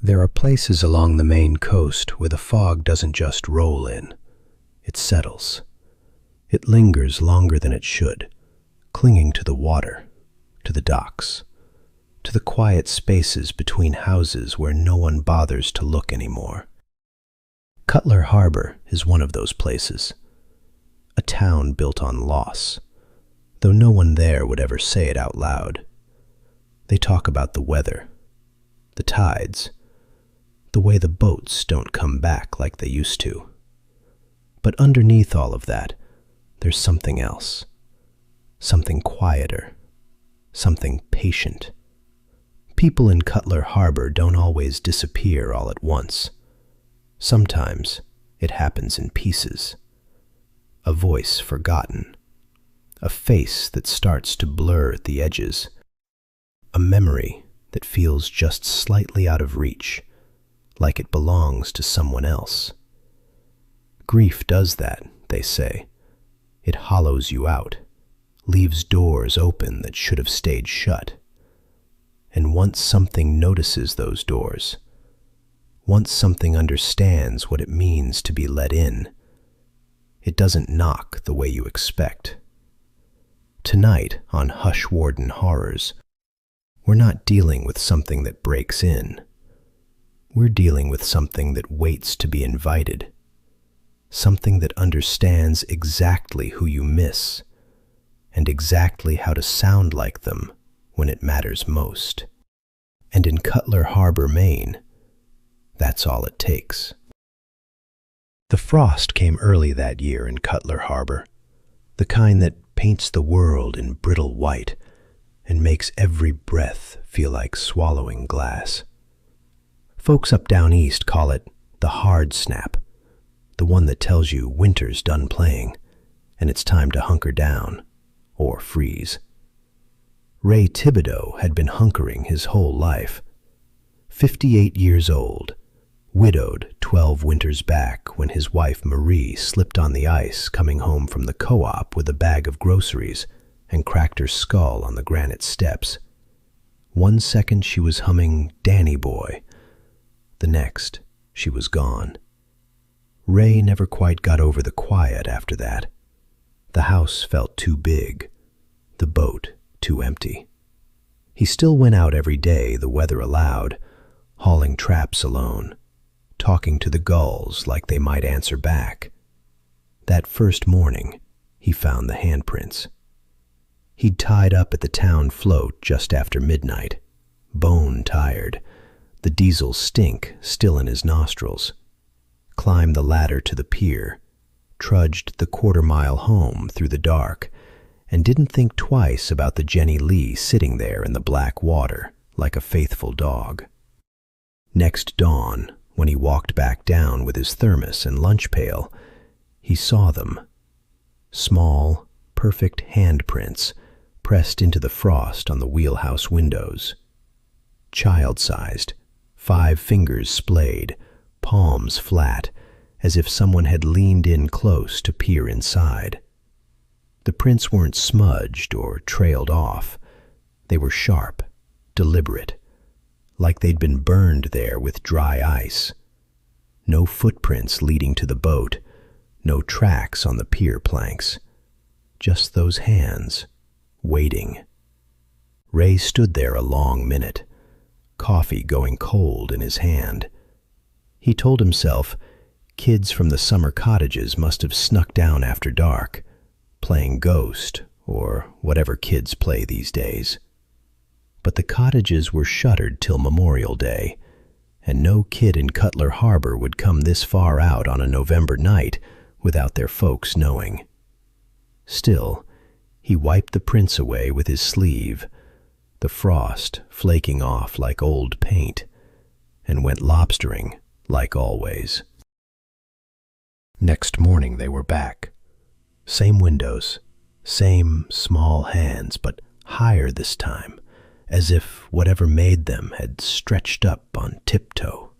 There are places along the Maine coast where the fog doesn't just roll in, it settles. It lingers longer than it should, clinging to the water, to the docks, to the quiet spaces between houses where no one bothers to look anymore. Cutler Harbor is one of those places, a town built on loss, though no one there would ever say it out loud. They talk about the weather, the tides, the way the boats don't come back like they used to. But underneath all of that, there's something else, something quieter, something patient. People in Cutler Harbor don't always disappear all at once. Sometimes it happens in pieces. A voice forgotten, a face that starts to blur at the edges, a memory that feels just slightly out of reach, like it belongs to someone else. Grief does that, they say. It hollows you out, leaves doors open that should have stayed shut. And once something notices those doors, once something understands what it means to be let in, it doesn't knock the way you expect. Tonight on Hush Warden Horrors, we're not dealing with something that breaks in. We're dealing with something that waits to be invited, something that understands exactly who you miss and exactly how to sound like them when it matters most. And in Cutler Harbor, Maine, that's all it takes. The frost came early that year in Cutler Harbor, the kind that paints the world in brittle white and makes every breath feel like swallowing glass. Folks up down east call it the hard snap, the one that tells you winter's done playing and it's time to hunker down or freeze. Ray Thibodeau had been hunkering his whole life. 58 years old, widowed 12 winters back when his wife Marie slipped on the ice coming home from the co-op with a bag of groceries and cracked her skull on the granite steps. One second she was humming Danny Boy. The next, she was gone. Ray never quite got over the quiet after that. The house felt too big, the boat too empty. He still went out every day the weather allowed, hauling traps alone, talking to the gulls like they might answer back. That first morning, he found the handprints. He'd tied up at the town float just after midnight, bone tired, the diesel stink still in his nostrils, climbed the ladder to the pier, trudged the quarter-mile home through the dark, and didn't think twice about the Jenny Lee sitting there in the black water like a faithful dog. Next dawn, when he walked back down with his thermos and lunch pail, he saw them. Small, perfect handprints pressed into the frost on the wheelhouse windows. Child-sized, 5 fingers splayed, palms flat, as if someone had leaned in close to peer inside. The prints weren't smudged or trailed off. They were sharp, deliberate, like they'd been burned there with dry ice. No footprints leading to the boat, no tracks on the pier planks. Just those hands, waiting. Ray stood there a long minute, coffee going cold in his hand. He told himself kids from the summer cottages must have snuck down after dark, playing Ghost or whatever kids play these days. But the cottages were shuttered till Memorial Day, and no kid in Cutler Harbor would come this far out on a November night without their folks knowing. Still, he wiped the prints away with his sleeve, the frost flaking off like old paint, and went lobstering like always. Next morning they were back. Same windows, same small hands, but higher this time, as if whatever made them had stretched up on tiptoe.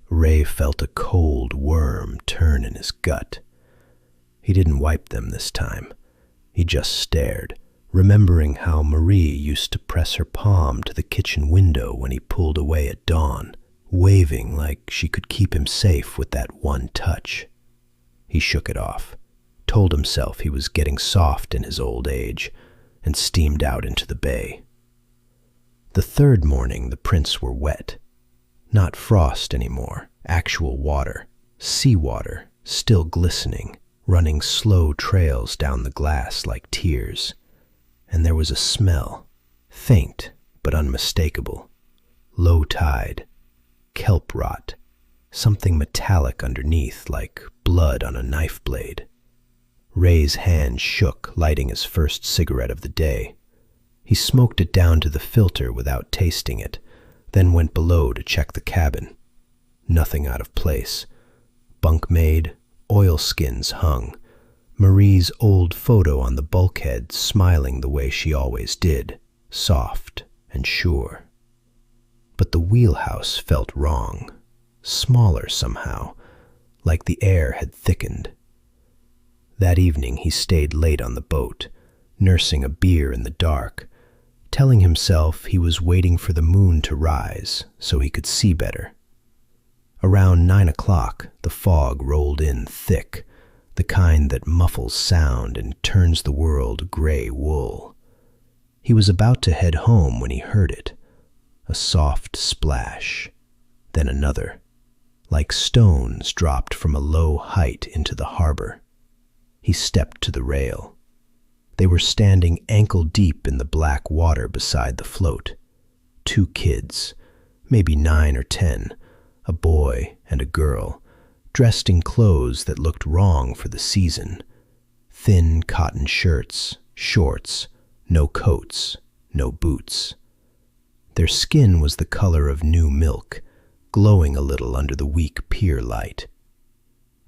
Ray felt a cold worm turn in his gut. He didn't wipe them this time. He just stared, remembering how Marie used to press her palm to the kitchen window when he pulled away at dawn, waving like she could keep him safe with that one touch. He shook it off, told himself he was getting soft in his old age, and steamed out into the bay. The third morning the prints were wet. Not frost anymore, actual water, seawater, still glistening, running slow trails down the glass like tears. And there was a smell, faint but unmistakable. Low tide, kelp rot, something metallic underneath like blood on a knife blade. Ray's hand shook, lighting his first cigarette of the day. He smoked it down to the filter without tasting it, then went below to check the cabin. Nothing out of place. Bunk made, oilskins hung, Marie's old photo on the bulkhead smiling the way she always did, soft and sure. But the wheelhouse felt wrong, smaller somehow, like the air had thickened. That evening he stayed late on the boat, nursing a beer in the dark, telling himself he was waiting for the moon to rise so he could see better. Around 9 o'clock, the fog rolled in thick, the kind that muffles sound and turns the world gray wool. He was about to head home when he heard it, a soft splash, then another, like stones dropped from a low height into the harbor. He stepped to the rail. They were standing ankle-deep in the black water beside the float. 2 kids, maybe 9 or 10, a boy and a girl, dressed in clothes that looked wrong for the season. Thin cotton shirts, shorts, no coats, no boots. Their skin was the color of new milk, glowing a little under the weak pier light.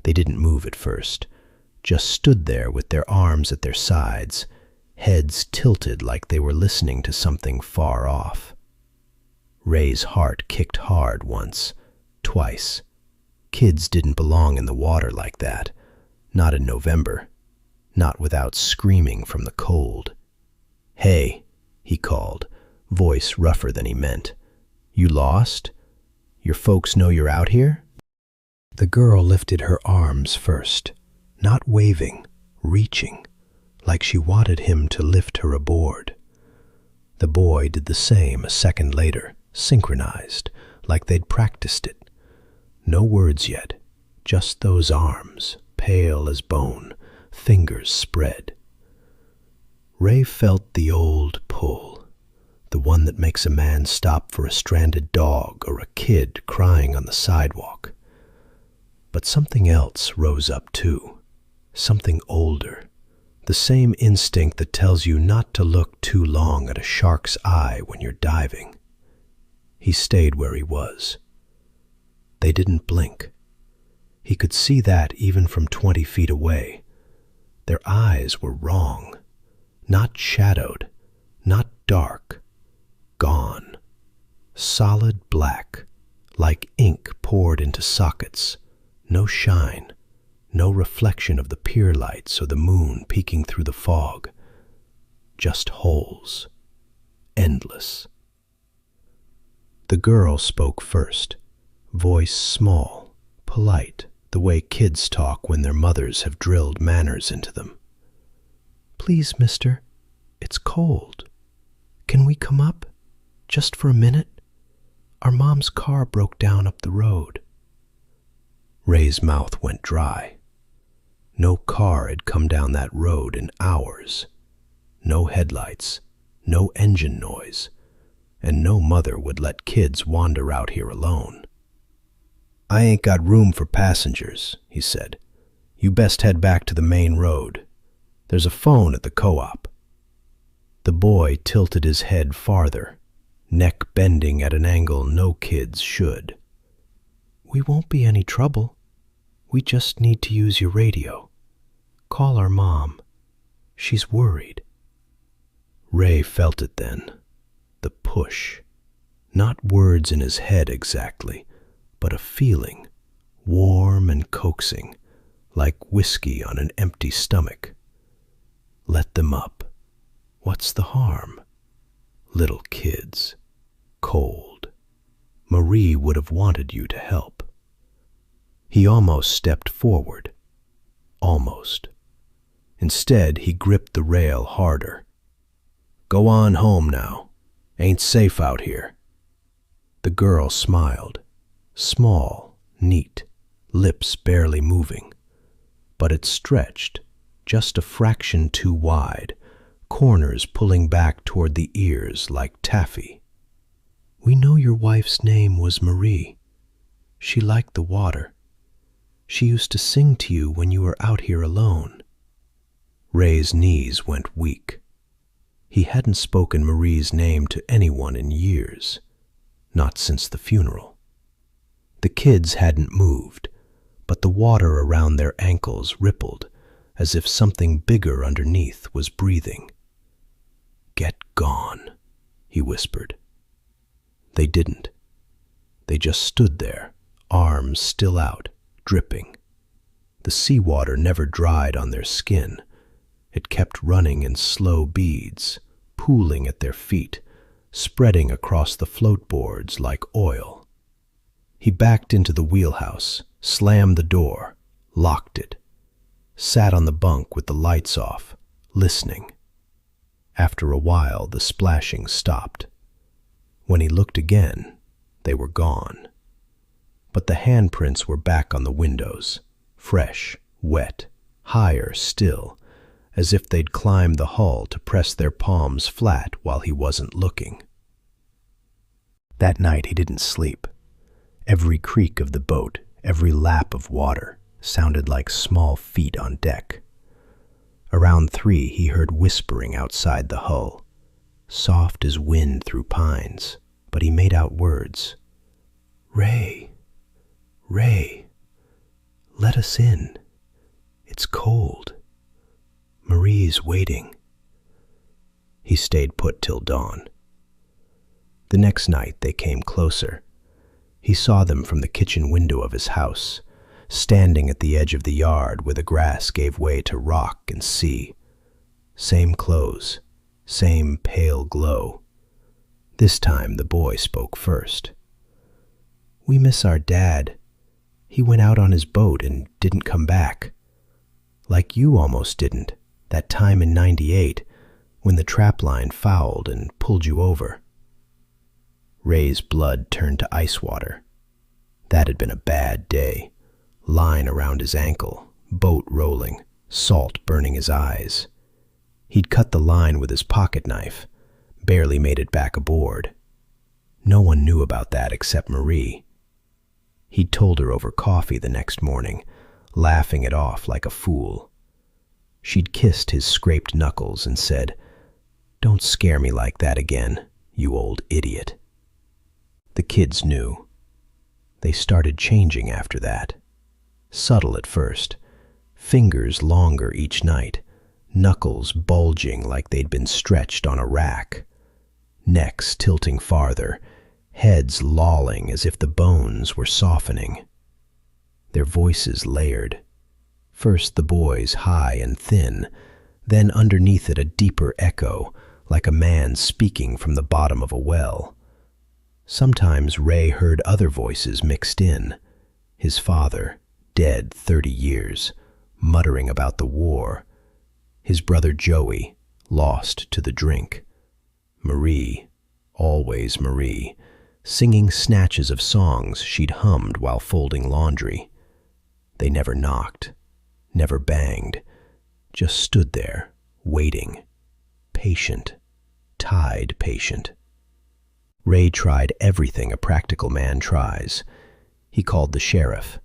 They didn't move at first, just stood there with their arms at their sides, heads tilted like they were listening to something far off. Ray's heart kicked hard once, twice. Kids didn't belong in the water like that, not in November, not without screaming from the cold. "Hey," he called, voice rougher than he meant. "You lost? Your folks know you're out here?" The girl lifted her arms first, not waving, reaching, like she wanted him to lift her aboard. The boy did the same a second later, synchronized, like they'd practiced it. No words yet, just those arms, pale as bone, fingers spread. Ray felt the old pull, the one that makes a man stop for a stranded dog or a kid crying on the sidewalk. But something else rose up too, something older, the same instinct that tells you not to look too long at a shark's eye when you're diving. He stayed where he was. They didn't blink. He could see that even from 20 feet away. Their eyes were wrong, not shadowed, not dark, gone, solid black, like ink poured into sockets, no shine, no reflection of the pier lights or the moon peeking through the fog, just holes, endless. The girl spoke first, voice small, polite, the way kids talk when their mothers have drilled manners into them. "Please, mister, it's cold. Can we come up, just for a minute? Our mom's car broke down up the road." Ray's mouth went dry. No car had come down that road in hours. No headlights, no engine noise, and no mother would let kids wander out here alone. "I ain't got room for passengers," he said. "You best head back to the main road. There's a phone at the co-op." The boy tilted his head farther, neck bending at an angle no kids should. "We won't be any trouble. We just need to use your radio. Call our mom. She's worried." Ray felt it then, the push. Not words in his head exactly, but a feeling, warm and coaxing, like whiskey on an empty stomach. Let them up. What's the harm? Little kids. Cold. Marie would have wanted you to help. He almost stepped forward. Almost. Instead, he gripped the rail harder. Go on home now. Ain't safe out here. The girl smiled. Small, neat, lips barely moving. But it stretched, just a fraction too wide, corners pulling back toward the ears like taffy. We know your wife's name was Marie. She liked the water. She used to sing to you when you were out here alone. Ray's knees went weak. He hadn't spoken Marie's name to anyone in years, not since the funeral. The kids hadn't moved, but the water around their ankles rippled as if something bigger underneath was breathing. Get gone, he whispered. They didn't. They just stood there, arms still out, dripping. The seawater never dried on their skin. It kept running in slow beads, pooling at their feet, spreading across the floatboards like oil. He backed into the wheelhouse, slammed the door, locked it, sat on the bunk with the lights off, listening. After a while, the splashing stopped. When he looked again, they were gone. But the handprints were back on the windows, fresh, wet, higher still, as if they'd climbed the hull to press their palms flat while he wasn't looking. That night he didn't sleep. Every creak of the boat, every lap of water, sounded like small feet on deck. Around 3 he heard whispering outside the hull, soft as wind through pines, but he made out words. Ray, Ray, let us in. It's cold. Marie's waiting. He stayed put till dawn. The next night they came closer. He saw them from the kitchen window of his house, standing at the edge of the yard where the grass gave way to rock and sea. Same clothes, same pale glow. This time the boy spoke first. We miss our dad. He went out on his boat and didn't come back. Like you almost didn't, that time in '98, when the trapline fouled and pulled you over. Ray's blood turned to ice water. That had been a bad day. Line around his ankle, boat rolling, salt burning his eyes. He'd cut the line with his pocket knife, barely made it back aboard. No one knew about that except Marie. He'd told her over coffee the next morning, laughing it off like a fool. She'd kissed his scraped knuckles and said, "Don't scare me like that again, you old idiot." The kids knew. They started changing after that. Subtle at first, fingers longer each night, knuckles bulging like they'd been stretched on a rack, necks tilting farther, heads lolling as if the bones were softening. Their voices layered. First the boy's high and thin, then underneath it a deeper echo, like a man speaking from the bottom of a well. Sometimes Ray heard other voices mixed in. His father, dead 30 years, muttering about the war. His brother Joey, lost to the drink. Marie, always Marie, singing snatches of songs she'd hummed while folding laundry. They never knocked, never banged, just stood there, waiting, patient, tied patient. Ray tried everything a practical man tries. He called the sheriff.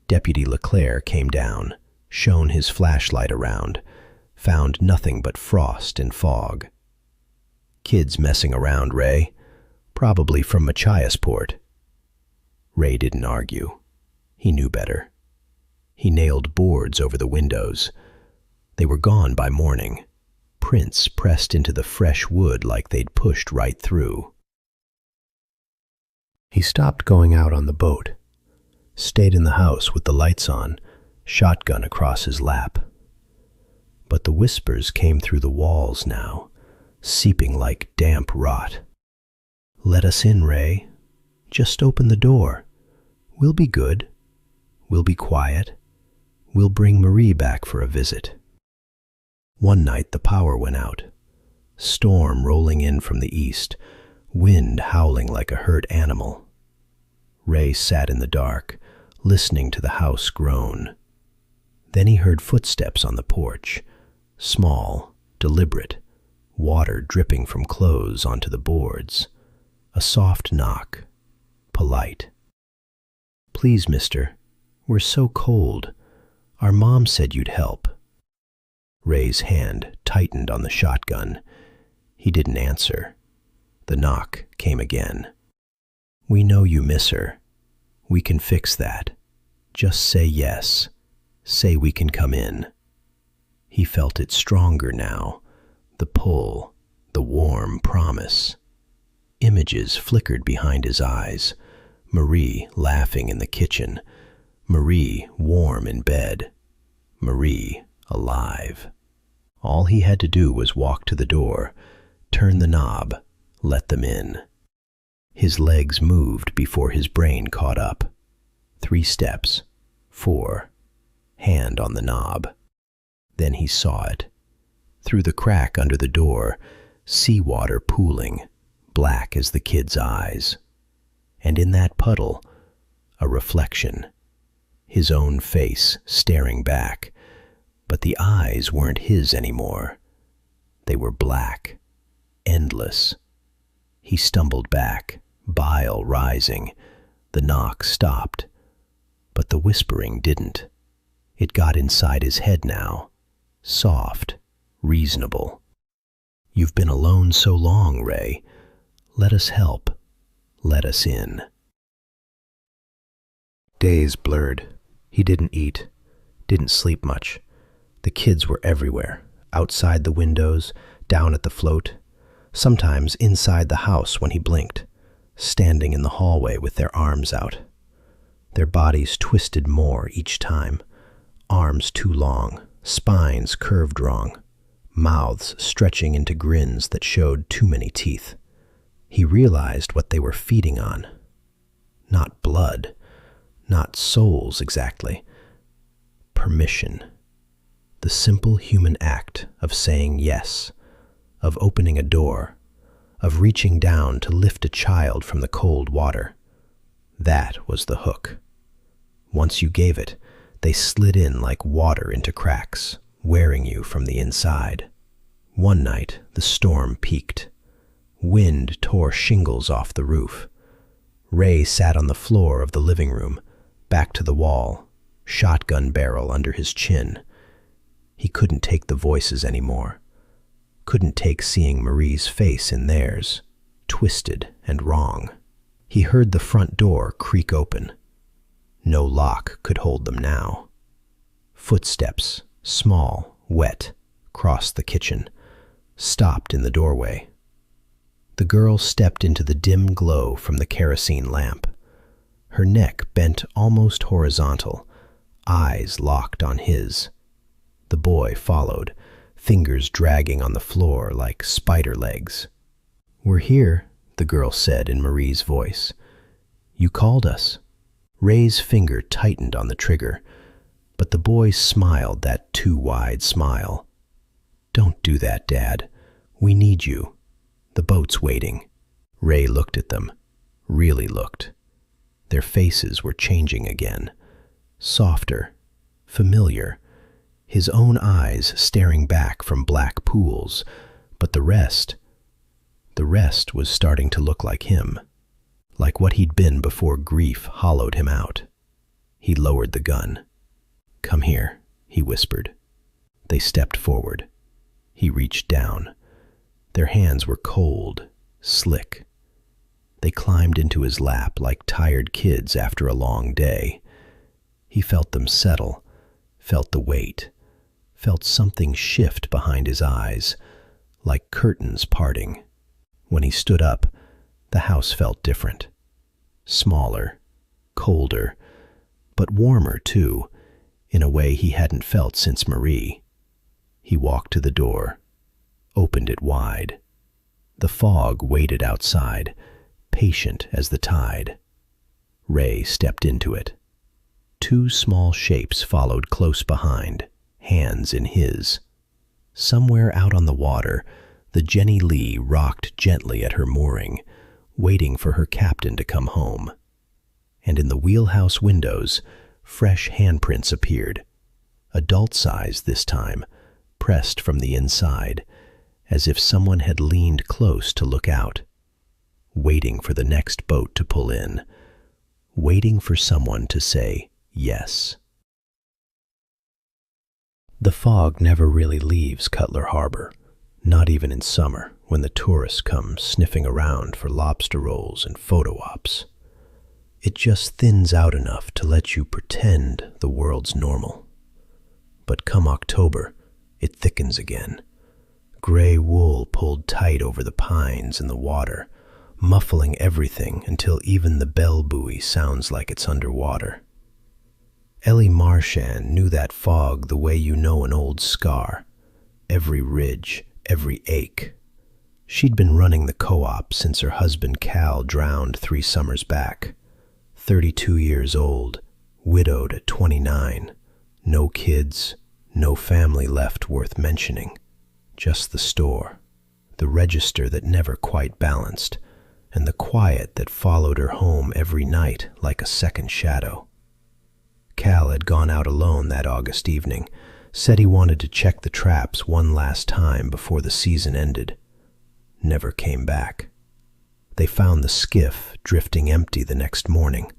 Deputy LeClaire came down, shone his flashlight around, found nothing but frost and fog. Kids messing around, Ray. Probably from Machiasport. Ray didn't argue. He knew better. He nailed boards over the windows. They were gone by morning, prints pressed into the fresh wood like they'd pushed right through. He stopped going out on the boat, stayed in the house with the lights on, shotgun across his lap. But the whispers came through the walls now, seeping like damp rot. Let us in, Ray. Just open the door. We'll be good. We'll be quiet. We'll bring Marie back for a visit." One night the power went out. Storm rolling in from the east, wind howling like a hurt animal. Ray sat in the dark, listening to the house groan. Then he heard footsteps on the porch, small, deliberate, water dripping from clothes onto the boards. A soft knock, polite. "Please, mister, we're so cold. Our mom said you'd help." Ray's hand tightened on the shotgun. He didn't answer. The knock came again. "We know you miss her. We can fix that. Just say yes. Say we can come in." He felt it stronger now, the pull, the warm promise. Images flickered behind his eyes. Marie laughing in the kitchen. Marie warm in bed. Marie alive. All he had to do was walk to the door, turn the knob, let them in. His legs moved before his brain caught up. 3 steps, 4, hand on the knob. Then he saw it. Through the crack under the door, seawater pooling, black as the kid's eyes. And in that puddle, a reflection. His own face staring back, but the eyes weren't his anymore. They were black, endless. He stumbled back, bile rising. The knock stopped, but the whispering didn't. It got inside his head now, soft, reasonable. "You've been alone so long, Ray. Let us help. Let us in." Days blurred. He didn't eat, didn't sleep much. The kids were everywhere, outside the windows, down at the float, sometimes inside the house when he blinked, standing in the hallway with their arms out. Their bodies twisted more each time, arms too long, spines curved wrong, mouths stretching into grins that showed too many teeth. He realized what they were feeding on. Not blood, not souls exactly. Permission. The simple human act of saying yes, of opening a door, of reaching down to lift a child from the cold water. That was the hook. Once you gave it, they slid in like water into cracks, wearing you from the inside. One night, the storm peaked. Wind tore shingles off the roof. Ray sat on the floor of the living room, back to the wall, shotgun barrel under his chin. He couldn't take the voices anymore. Couldn't take seeing Marie's face in theirs, twisted and wrong. He heard the front door creak open. No lock could hold them now. Footsteps, small, wet, crossed the kitchen, stopped in the doorway. The girl stepped into the dim glow from the kerosene lamp. Her neck bent almost horizontal, eyes locked on his. The boy followed, fingers dragging on the floor like spider legs. "We're here," the girl said in Marie's voice. "You called us." Ray's finger tightened on the trigger, but the boy smiled that too wide smile. "Don't do that, Dad. We need you. The boat's waiting." Ray looked at them, really looked. Their faces were changing again, softer, familiar, his own eyes staring back from black pools, but the rest was starting to look like him, like what he'd been before grief hollowed him out. He lowered the gun. "Come here," he whispered. They stepped forward. He reached down. Their hands were cold, slick. They climbed into his lap like tired kids after a long day. He felt them settle, felt the weight, felt something shift behind his eyes, like curtains parting. When he stood up, the house felt different. Smaller, colder, but warmer too, in a way he hadn't felt since Marie. He walked to the door, opened it wide. The fog waited outside, patient as the tide. Ray stepped into it. Two small shapes followed close behind, hands in his. Somewhere out on the water, the Jenny Lee rocked gently at her mooring, waiting for her captain to come home. And in the wheelhouse windows, fresh handprints appeared, adult-size this time, pressed from the inside, as if someone had leaned close to look out, waiting for the next boat to pull in, waiting for someone to say yes. The fog never really leaves Cutler Harbor, not even in summer when the tourists come sniffing around for lobster rolls and photo ops. It just thins out enough to let you pretend the world's normal. But come October, it thickens again. Gray wool pulled tight over the pines and the water, muffling everything until even the bell buoy sounds like it's underwater. Ellie Marchand knew that fog the way you know an old scar, every ridge, every ache. She'd been running the co-op since her husband Cal drowned 3 summers back. 32 years old, widowed at 29, no kids, no family left worth mentioning, just the store, the register that never quite balanced, and the quiet that followed her home every night like a second shadow. Cal had gone out alone that August evening, said he wanted to check the traps one last time before the season ended. Never came back. They found the skiff drifting empty the next morning,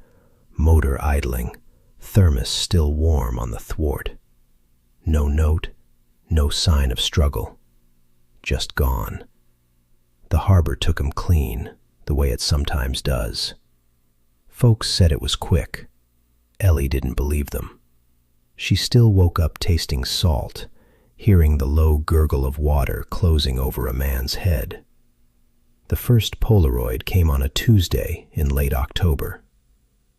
motor idling, thermos still warm on the thwart. No note, no sign of struggle. Just gone. The harbor took him clean, the way it sometimes does. Folks said it was quick. Ellie didn't believe them. She still woke up tasting salt, hearing the low gurgle of water closing over a man's head. The first Polaroid came on a Tuesday in late October.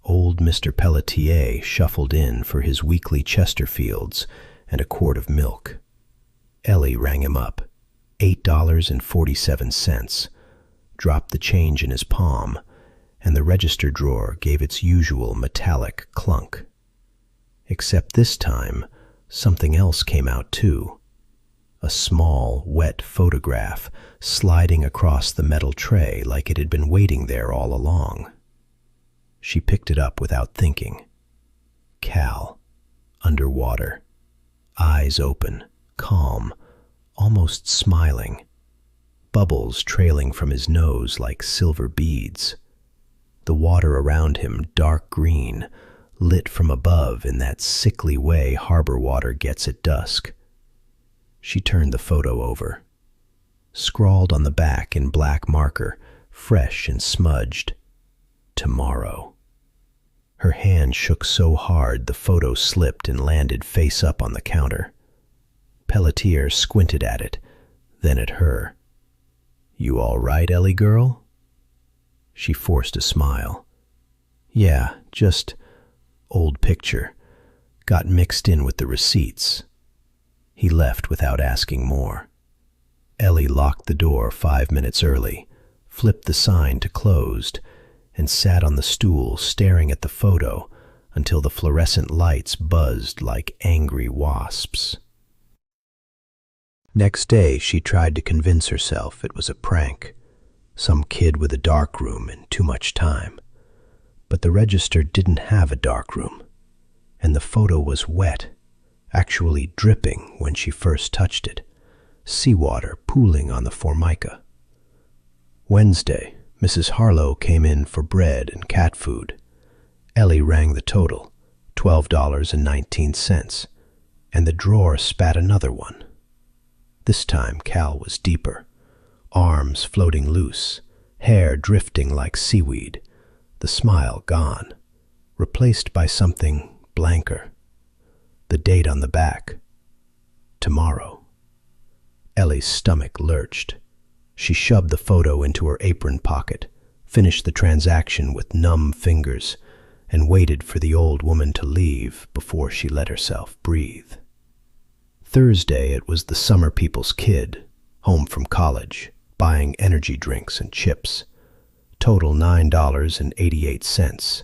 Old Mr. Pelletier shuffled in for his weekly Chesterfields and a quart of milk. Ellie rang him up, $8.47, dropped the change in his palm, and the register drawer gave its usual metallic clunk. Except this time, something else came out too. A small, wet photograph sliding across the metal tray like it had been waiting there all along. She picked it up without thinking. Cal, underwater, eyes open, calm, almost smiling, bubbles trailing from his nose like silver beads. The water around him dark green, lit from above in that sickly way harbor water gets at dusk. She turned the photo over. Scrawled on the back in black marker, fresh and smudged, "Tomorrow." Her hand shook so hard the photo slipped and landed face up on the counter. Pelletier squinted at it, then at her. "You all right, Ellie girl?" She forced a smile. "Yeah, just old picture. Got mixed in with the receipts." He left without asking more. Ellie locked the door 5 minutes early, flipped the sign to closed, and sat on the stool staring at the photo until the fluorescent lights buzzed like angry wasps. Next day, she tried to convince herself it was a prank, some kid with a dark room and too much time. But the register didn't have a dark room, and the photo was wet, actually dripping when she first touched it, seawater pooling on the formica. Wednesday, Mrs. Harlow came in for bread and cat food. Ellie rang the total, $12.19, and the drawer spat another one. This time Cal was deeper, arms floating loose, hair drifting like seaweed, the smile gone, replaced by something blanker. The date on the back, tomorrow. Ellie's stomach lurched. She shoved the photo into her apron pocket, finished the transaction with numb fingers, and waited for the old woman to leave before she let herself breathe. Thursday, it was the summer people's kid, home from college, buying energy drinks and chips. Total $9.88.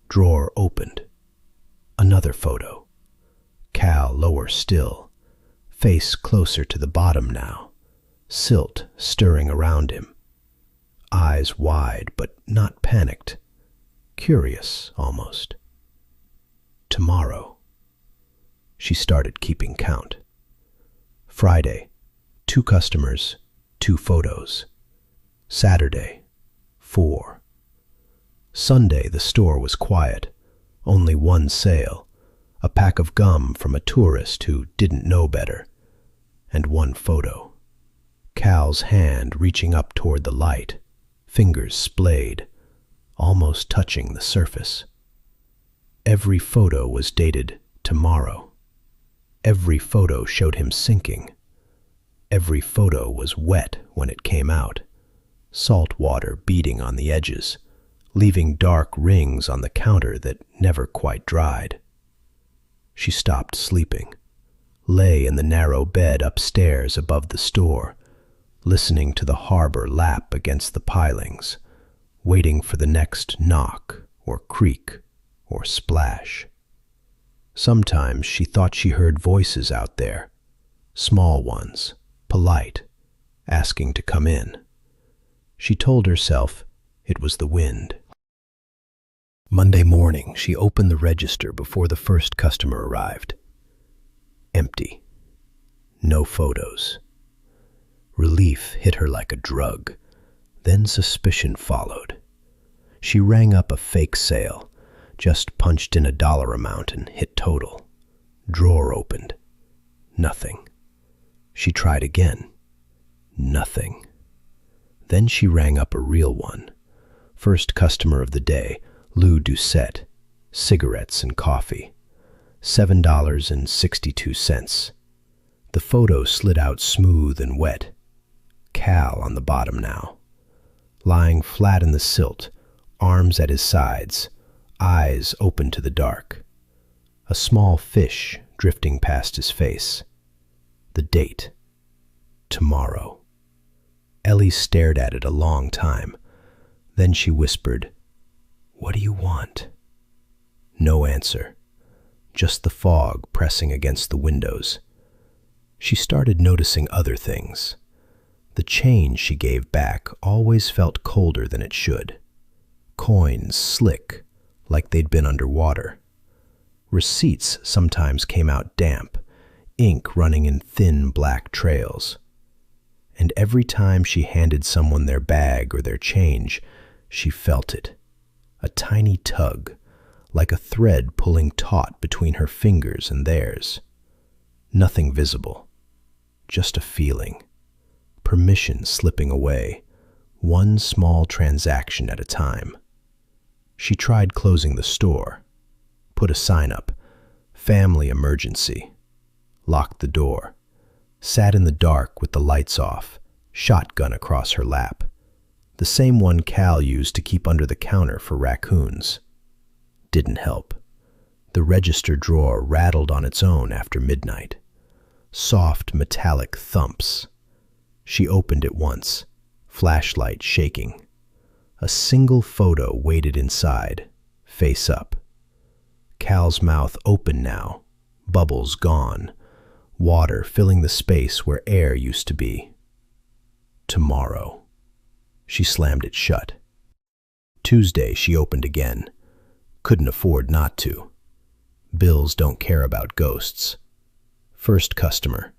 Drawer opened. Another photo. Cal lower still, face closer to the bottom now, silt stirring around him. Eyes wide but not panicked, curious almost. Tomorrow. She started keeping count. Friday, 2 customers, 2 photos. Saturday, 4. Sunday the store was quiet, only 1 sale, a pack of gum from a tourist who didn't know better, and 1 photo. Cal's hand reaching up toward the light, fingers splayed, almost touching the surface. Every photo was dated tomorrow. Every photo showed him sinking. Every photo was wet when it came out, salt water beading on the edges, leaving dark rings on the counter that never quite dried. She stopped sleeping, lay in the narrow bed upstairs above the store, listening to the harbor lap against the pilings, waiting for the next knock or creak or splash. Sometimes she thought she heard voices out there, small ones, polite, asking to come in. She told herself it was the wind. Monday morning, she opened the register before the first customer arrived. Empty. No photos. Relief hit her like a drug. Then suspicion followed. She rang up a fake sale, just punched in a dollar amount and hit total. Drawer opened. Nothing. She tried again. Nothing. Then she rang up a real one. First customer of the day, Lou Doucette, cigarettes and coffee. $7.62. The photo slid out smooth and wet. Cal on the bottom now. Lying flat in the silt, arms at his sides, eyes open to the dark. A small fish drifting past his face. The date. Tomorrow. Ellie stared at it a long time. Then she whispered, "What do you want?" No answer. Just the fog pressing against the windows. She started noticing other things. The change she gave back always felt colder than it should. Coins slick, like they'd been underwater. Receipts sometimes came out damp, ink running in thin black trails. And every time she handed someone their bag or their change, she felt it. A tiny tug, like a thread pulling taut between her fingers and theirs. Nothing visible, just a feeling. Permission slipping away, one small transaction at a time. She tried closing the store, put a sign up, "Family emergency," locked the door, sat in the dark with the lights off, shotgun across her lap, the same one Cal used to keep under the counter for raccoons. Didn't help. The register drawer rattled on its own after midnight. Soft metallic thumps. She opened it once, flashlight shaking. A single photo waited inside, face up. Cal's mouth open now, bubbles gone, water filling the space where air used to be. Tomorrow. She slammed it shut. Tuesday she opened again. Couldn't afford not to. Bills don't care about ghosts. First customer.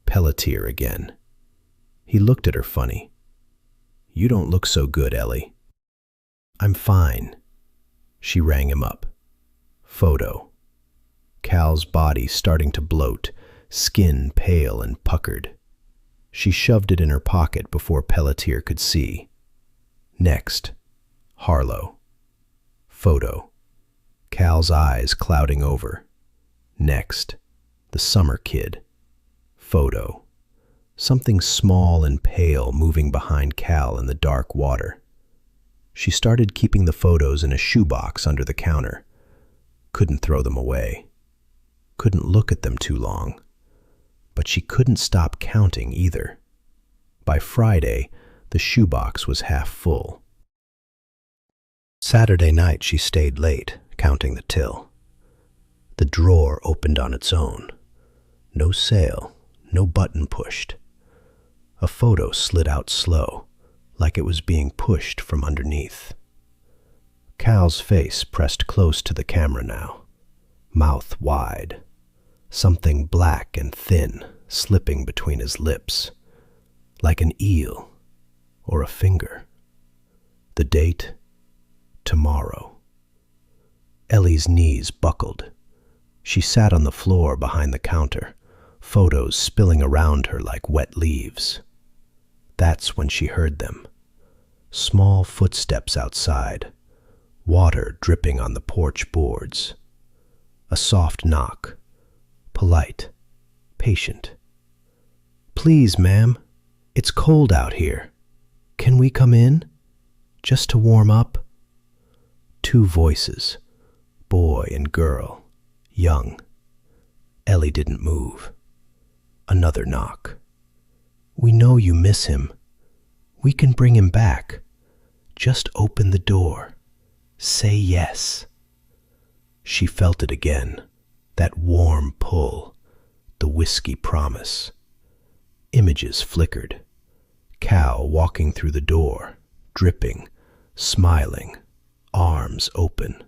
Pelletier again. He looked at her funny. "You don't look so good, Ellie." "I'm fine." She rang him up. Photo. Cal's body starting to bloat, skin pale and puckered. She shoved it in her pocket before Pelletier could see. Next. Harlow. Photo. Cal's eyes clouding over. Next. The summer kid. Photo. Something small and pale moving behind Cal in the dark water. She started keeping the photos in a shoebox under the counter. Couldn't throw them away. Couldn't look at them too long. But she couldn't stop counting either. By Friday, the shoebox was half full. Saturday night she stayed late, counting the till. The drawer opened on its own. No sale, no button pushed. A photo slid out slow, like it was being pushed from underneath. Cal's face pressed close to the camera now, mouth wide, something black and thin slipping between his lips, like an eel or a finger. The date, tomorrow. Ellie's knees buckled. She sat on the floor behind the counter, photos spilling around her like wet leaves. That's when she heard them. Small footsteps outside, water dripping on the porch boards. A soft knock, polite, patient. "Please, ma'am, it's cold out here. Can we come in? Just to warm up?" Two voices, boy and girl, young. Ellie didn't move. Another knock. "We know you miss him. We can bring him back. Just open the door. Say yes." She felt it again, that warm pull, the whiskey promise. Images flickered. Cal walking through the door, dripping, smiling, arms open.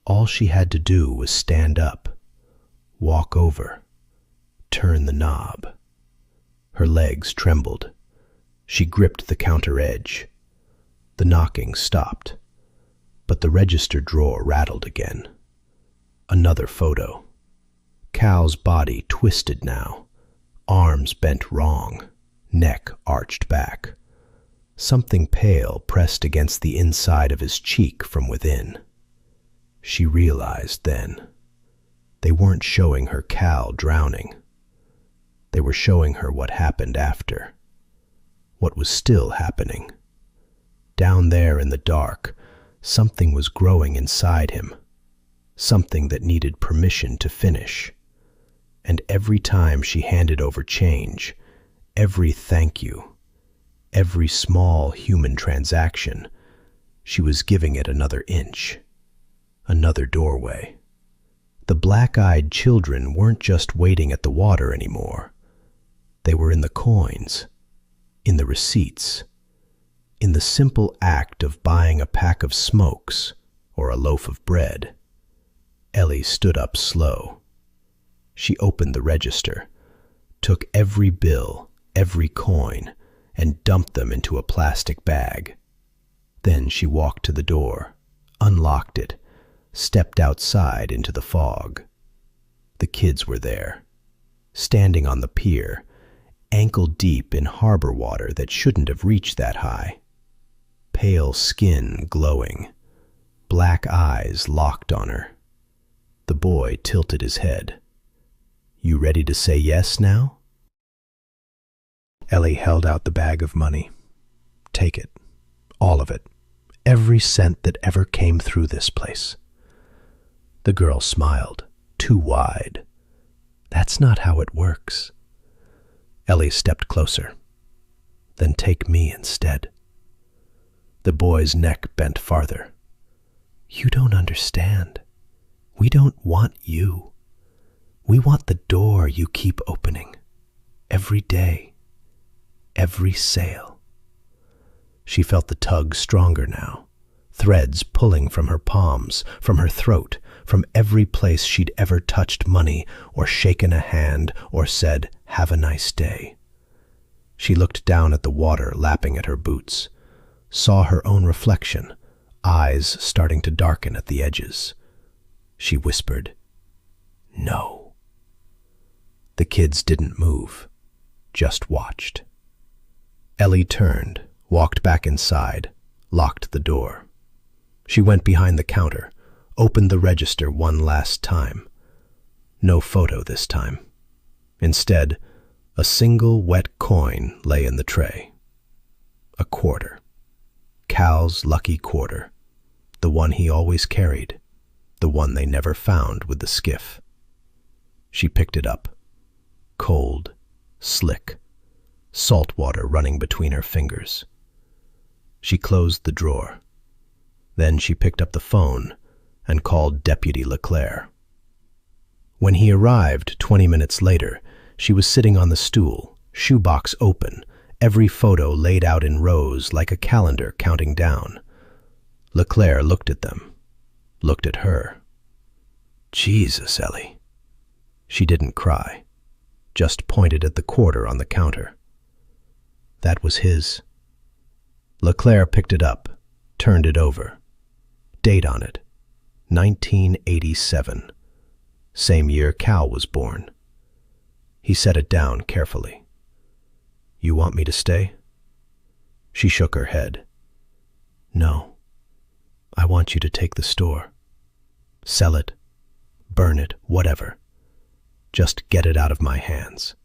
All she had to do was stand up, walk over, turn the knob. Her legs trembled. She gripped the counter edge. The knocking stopped, but the register drawer rattled again. Another photo. Cal's body twisted now, arms bent wrong, neck arched back. Something pale pressed against the inside of his cheek from within. She realized then. They weren't showing her Cal drowning. They were showing her what happened after. What was still happening. Down there in the dark, something was growing inside him. Something that needed permission to finish. And every time she handed over change, every thank you, every small human transaction, she was giving it another inch, another doorway. The black-eyed children weren't just waiting at the water anymore. They were in the coins, in the receipts, in the simple act of buying a pack of smokes or a loaf of bread. Ellie stood up slow. She opened the register, took every bill, every coin, and dumped them into a plastic bag. Then she walked to the door, unlocked it, stepped outside into the fog. The kids were there, standing on the pier, ankle deep in harbor water that shouldn't have reached that high. Pale skin glowing, black eyes locked on her. The boy tilted his head. "You ready to say yes now?" Ellie held out the bag of money. "Take it. All of it. Every cent that ever came through this place." The girl smiled, too wide. "That's not how it works." Ellie stepped closer. "Then take me instead." The boy's neck bent farther. "You don't understand. We don't want you. We want the door you keep opening. Every day. Every sale." She felt the tug stronger now, threads pulling from her palms, from her throat, from every place she'd ever touched money or shaken a hand or said, "Have a nice day." She looked down at the water lapping at her boots, saw her own reflection, eyes starting to darken at the edges. She whispered, "No." The kids didn't move, just watched. Ellie turned, walked back inside, locked the door. She went behind the counter, opened the register one last time. No photo this time. Instead, a single wet coin lay in the tray. A quarter. Cal's lucky quarter. The one he always carried. The one they never found with the skiff. She picked it up. Cold, slick, salt water running between her fingers. She closed the drawer. Then she picked up the phone and called Deputy Leclerc. When he arrived 20 minutes later, she was sitting on the stool, shoebox open, every photo laid out in rows like a calendar counting down. Leclerc looked at them, looked at her. "Jesus, Ellie." She didn't cry, just pointed at the quarter on the counter. That was his. Leclerc picked it up, turned it over. Date on it, 1987. Same year Cal was born. He set it down carefully. "You want me to stay?" She shook her head. "No. I want you to take the store. Sell it, burn it, whatever. Just get it out of my hands."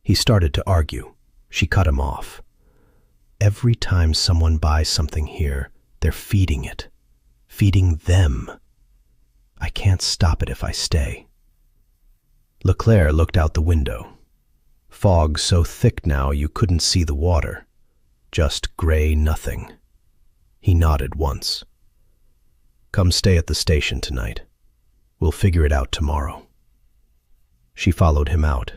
He started to argue. She cut him off. "Every time someone buys something here, they're feeding it. Feeding them. I can't stop it if I stay." Leclerc looked out the window. Fog so thick now you couldn't see the water. Just gray nothing. He nodded once. "Come stay at the station tonight. We'll figure it out tomorrow." She followed him out,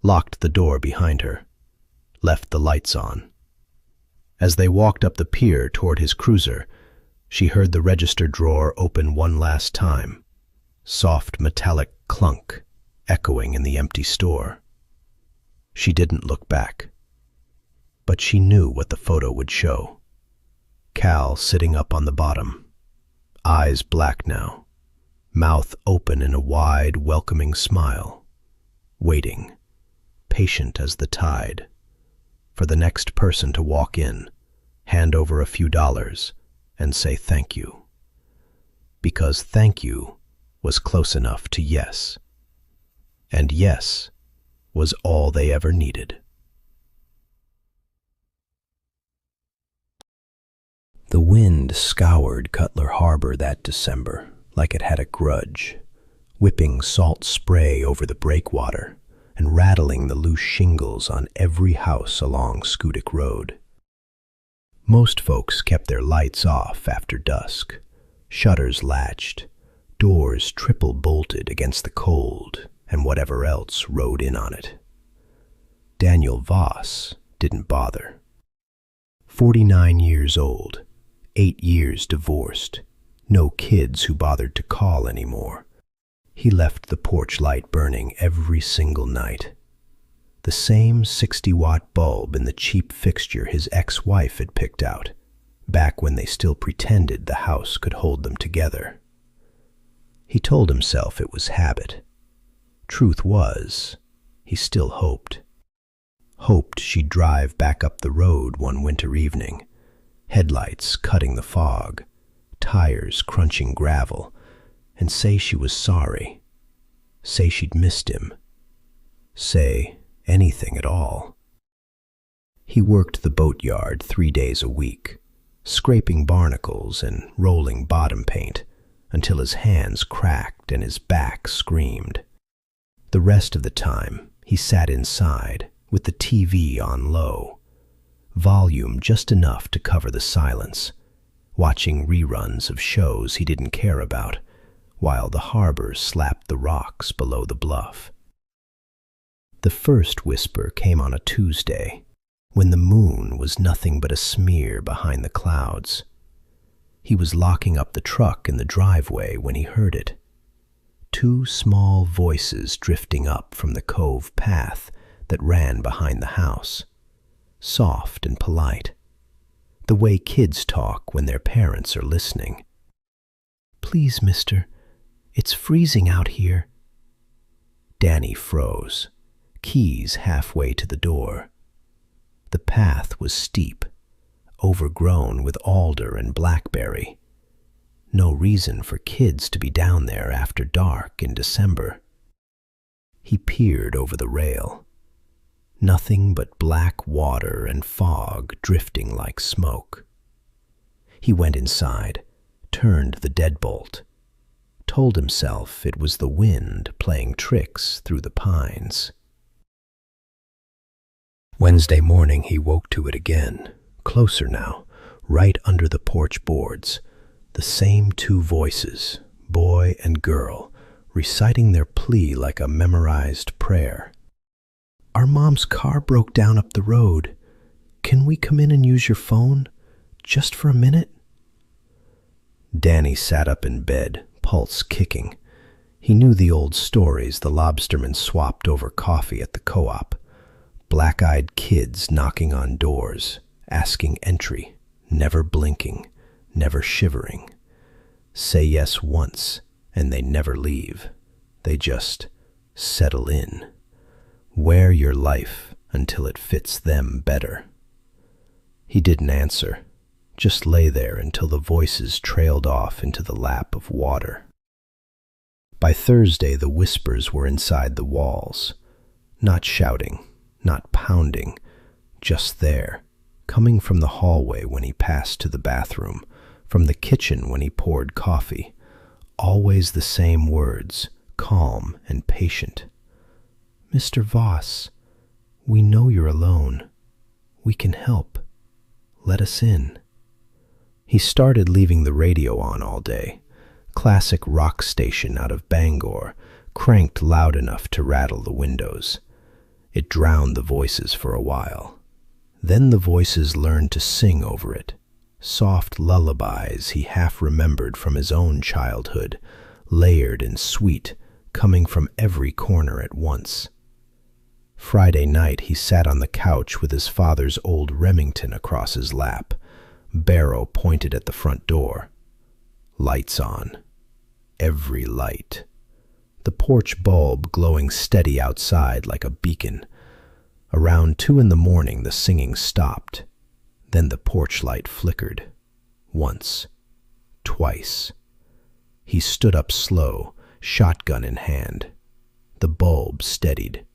locked the door behind her, left the lights on. As they walked up the pier toward his cruiser, she heard the register drawer open one last time, soft metallic clunk echoing in the empty store. She didn't look back, but she knew what the photo would show. Cal sitting up on the bottom, eyes black now, mouth open in a wide, welcoming smile, waiting, patient as the tide, for the next person to walk in, hand over a few dollars, and say thank you. Because thank you was close enough to yes. And yes was all they ever needed. The wind scoured Cutler Harbor that December like it had a grudge, whipping salt spray over the breakwater and rattling the loose shingles on every house along Scudic Road. Most folks kept their lights off after dusk, shutters latched, doors triple-bolted against the cold and whatever else rode in on it. Daniel Voss didn't bother. 49 years old, 8 years divorced, no kids who bothered to call anymore. He left the porch light burning every single night. The same 60-watt bulb in the cheap fixture his ex-wife had picked out, back when they still pretended the house could hold them together. He told himself it was habit. Truth was, he still hoped. Hoped she'd drive back up the road one winter evening, headlights cutting the fog, tires crunching gravel, and say she was sorry, say she'd missed him, say anything at all. He worked the boatyard 3 days a week, scraping barnacles and rolling bottom paint until his hands cracked and his back screamed. The rest of the time, he sat inside with the TV on low, volume just enough to cover the silence, watching reruns of shows he didn't care about, while the harbor slapped the rocks below the bluff. The first whisper came on a Tuesday, when the moon was nothing but a smear behind the clouds. He was locking up the truck in the driveway when he heard it. 2 small voices drifting up from the cove path that ran behind the house, soft and polite, the way kids talk when their parents are listening. "Please, mister, it's freezing out here." Danny froze, keys halfway to the door. The path was steep, overgrown with alder and blackberry. No reason for kids to be down there after dark in December. He peered over the rail. Nothing but black water and fog drifting like smoke. He went inside, turned the deadbolt, told himself it was the wind playing tricks through the pines. Wednesday morning he woke to it again, closer now, right under the porch boards, the same two voices, boy and girl, reciting their plea like a memorized prayer. "Our mom's car broke down up the road. Can we come in and use your phone? Just for a minute?" Danny sat up in bed, pulse kicking. He knew the old stories the lobstermen swapped over coffee at the co-op. Black-eyed kids knocking on doors, asking entry, never blinking, never shivering. Say yes once, and they never leave. They just settle in. Wear your life until it fits them better. He didn't answer, just lay there until the voices trailed off into the lap of water. By Thursday, the whispers were inside the walls, not shouting, not pounding, just there, coming from the hallway when he passed to the bathroom, from the kitchen when he poured coffee. Always the same words, calm and patient. "Mr. Voss, we know you're alone. We can help. Let us in." He started leaving the radio on all day. Classic rock station out of Bangor, cranked loud enough to rattle the windows. It drowned the voices for a while. Then the voices learned to sing over it, soft lullabies he half remembered from his own childhood, layered and sweet, coming from every corner at once. Friday night he sat on the couch with his father's old Remington across his lap, barrel pointed at the front door. Lights on. Every light. The porch bulb glowing steady outside like a beacon. Around 2 a.m, the singing stopped. Then the porch light flickered. Once. Twice. He stood up slow, shotgun in hand. The bulb steadied.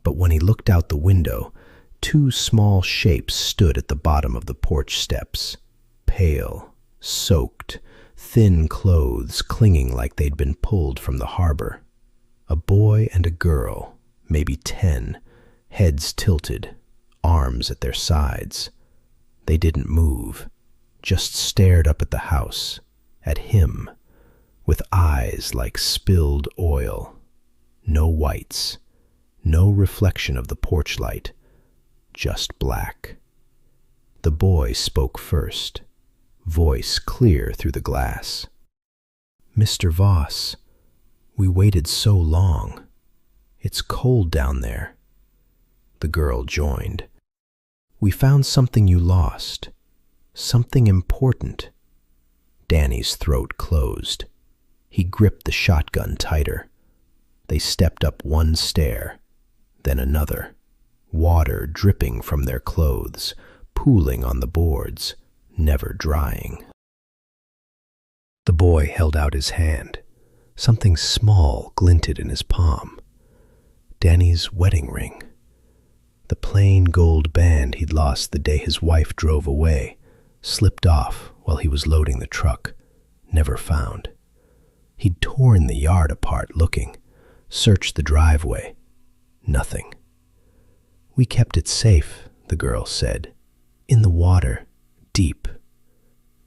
But when he looked out the window, 2 small shapes stood at the bottom of the porch steps. Pale, soaked, thin clothes clinging like they'd been pulled from the harbor. A boy and a girl, maybe 10, heads tilted, arms at their sides. They didn't move, just stared up at the house, at him, with eyes like spilled oil. No whites, no reflection of the porch light, just black. The boy spoke first, voice clear through the glass. "Mr. Voss, we waited so long. It's cold down there." The girl joined. "We found something you lost, something important." Danny's throat closed. He gripped the shotgun tighter. They stepped up one stair, then another, water dripping from their clothes, pooling on the boards, never drying. The boy held out his hand. Something small glinted in his palm. Danny's wedding ring. The plain gold band he'd lost the day his wife drove away, slipped off while he was loading the truck, never found. He'd torn the yard apart looking, searched the driveway. Nothing. "We kept it safe," the girl said. "In the water, deep.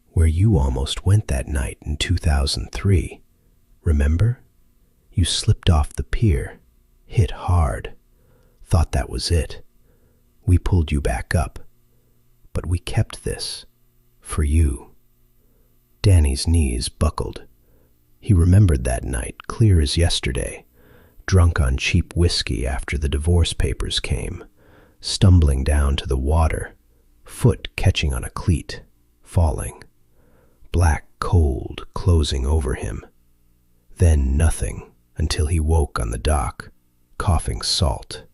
Where you almost went that night in 2003. Remember? You slipped off the pier, hit hard. Thought that was it. We pulled you back up. But we kept this. For you." Danny's knees buckled. He remembered that night, clear as yesterday, drunk on cheap whiskey after the divorce papers came, stumbling down to the water, foot catching on a cleat, falling. Black cold closing over him. Then nothing until he woke on the dock, coughing salt,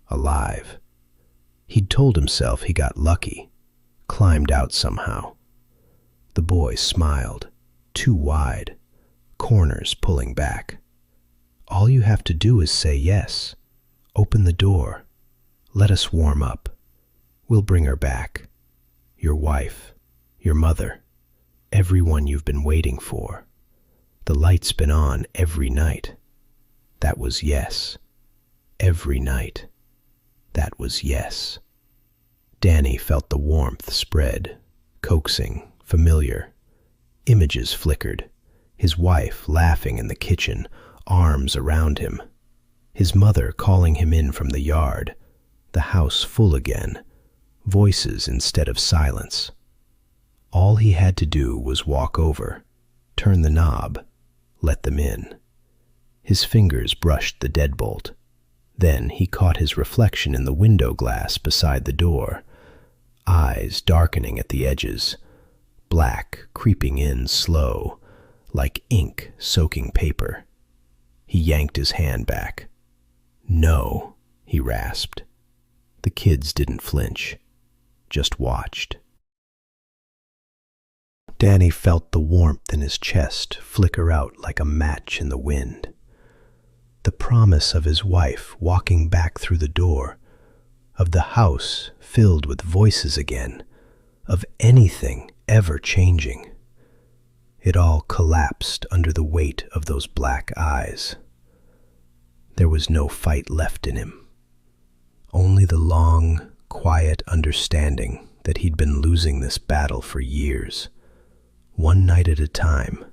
alive. He'd told himself he got lucky, climbed out somehow. The boy smiled, too wide, corners pulling back. "All you have to do is say yes. Open the door. Let us warm up. We'll bring her back. Your wife, your mother, everyone you've been waiting for. The light's been on every night. That was yes. Every night. That was yes." Danny felt the warmth spread, coaxing, familiar. Images flickered. His wife laughing in the kitchen, arms around him. His mother calling him in from the yard. The house full again. Voices instead of silence. All he had to do was walk over, turn the knob, let them in. His fingers brushed the deadbolt. Then he caught his reflection in the window glass beside the door, eyes darkening at the edges, black creeping in slow, like ink soaking paper. He yanked his hand back. "No," he rasped. The kids didn't flinch, just watched. Danny felt the warmth in his chest flicker out like a match in the wind. The promise of his wife walking back through the door, of the house filled with voices again, of anything ever changing. It all collapsed under the weight of those black eyes. There was no fight left in him. Only the long, quiet understanding that he'd been losing this battle for years, one night at a time,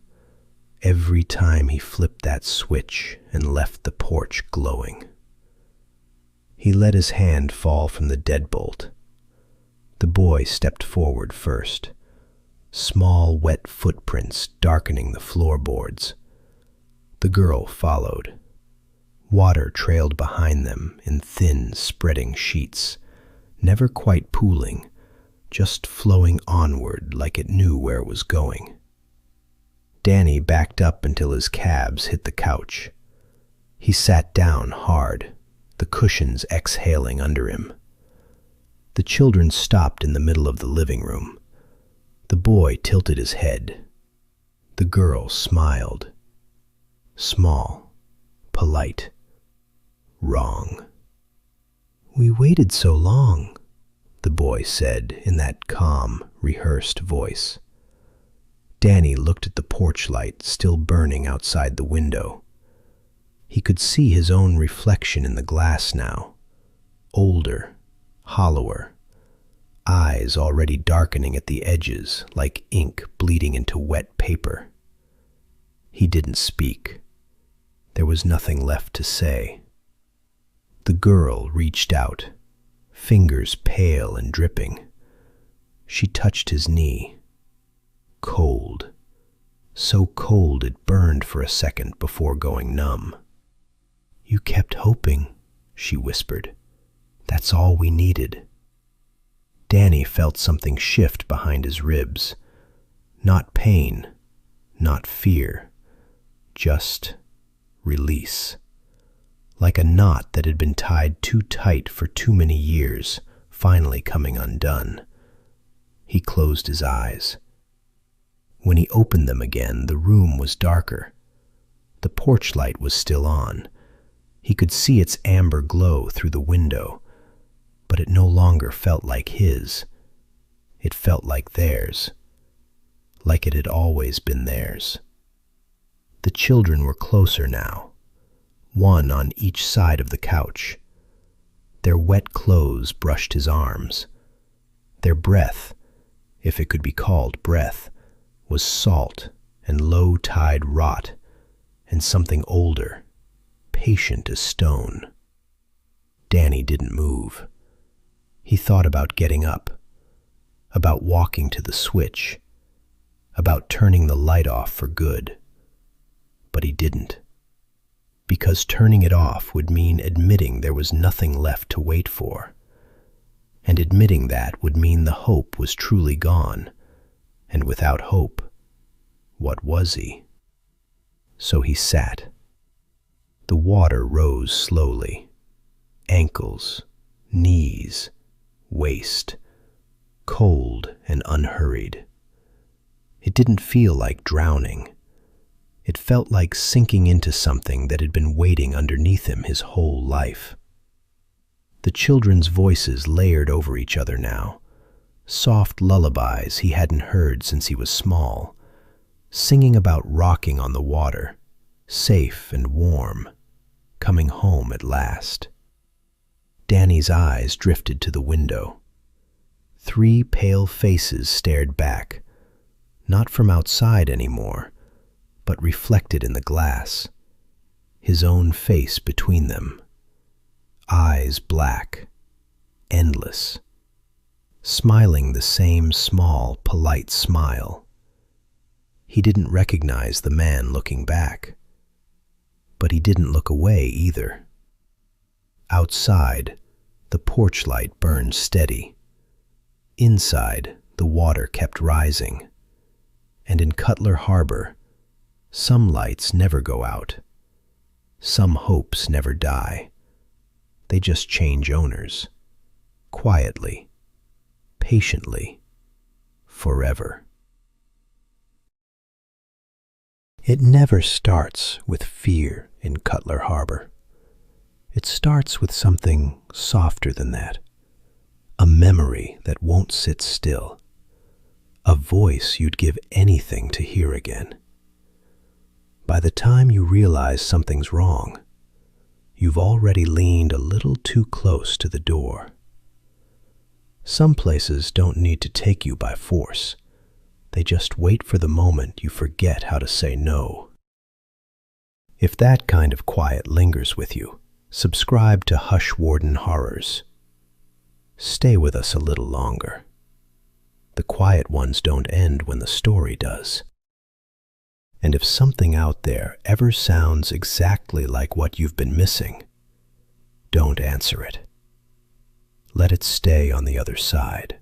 every time he flipped that switch and left the porch glowing. He let his hand fall from the deadbolt. The boy stepped forward first, small wet footprints darkening the floorboards. The girl followed. Water trailed behind them in thin, spreading sheets, never quite pooling, just flowing onward like it knew where it was going. Danny backed up until his calves hit the couch. He sat down hard, the cushions exhaling under him. The children stopped in the middle of the living room. The boy tilted his head. The girl smiled. Small, polite, wrong. "We waited so long," the boy said in that calm, rehearsed voice. Danny looked at the porch light still burning outside the window. He could see his own reflection in the glass now, older, hollower, eyes already darkening at the edges like ink bleeding into wet paper. He didn't speak. There was nothing left to say. The girl reached out, fingers pale and dripping. She touched his knee. Cold. So cold it burned for a second before going numb. "You kept hoping," she whispered. "That's all we needed." Danny felt something shift behind his ribs. Not pain, not fear, just release. Like a knot that had been tied too tight for too many years, finally coming undone. He closed his eyes. When he opened them again, the room was darker. The porch light was still on. He could see its amber glow through the window, but it no longer felt like his. It felt like theirs, like it had always been theirs. The children were closer now, one on each side of the couch. Their wet clothes brushed his arms. Their breath, if it could be called breath, was salt and low-tide rot and something older, patient as stone. Danny didn't move. He thought about getting up, about walking to the switch, about turning the light off for good. But he didn't, because turning it off would mean admitting there was nothing left to wait for, and admitting that would mean the hope was truly gone. And without hope, what was he? So he sat. The water rose slowly. Ankles, knees, waist, cold and unhurried. It didn't feel like drowning. It felt like sinking into something that had been waiting underneath him his whole life. The children's voices layered over each other now. Soft lullabies he hadn't heard since he was small, singing about rocking on the water, safe and warm, coming home at last. Danny's eyes drifted to the window. 3 pale faces stared back, not from outside anymore, but reflected in the glass, his own face between them. Eyes black, endless, smiling the same small, polite smile. He didn't recognize the man looking back, but he didn't look away either. Outside, the porch light burned steady. Inside, the water kept rising. And in Cutler Harbor, some lights never go out. Some hopes never die. They just change owners. Quietly, patiently, forever. It never starts with fear in Cutler Harbor. It starts with something softer than that. A memory that won't sit still. A voice you'd give anything to hear again. By the time you realize something's wrong, you've already leaned a little too close to the door. Some places don't need to take you by force. They just wait for the moment you forget how to say no. If that kind of quiet lingers with you, subscribe to Hushwarden Horrors. Stay with us a little longer. The quiet ones don't end when the story does. And if something out there ever sounds exactly like what you've been missing, don't answer it. Let it stay on the other side.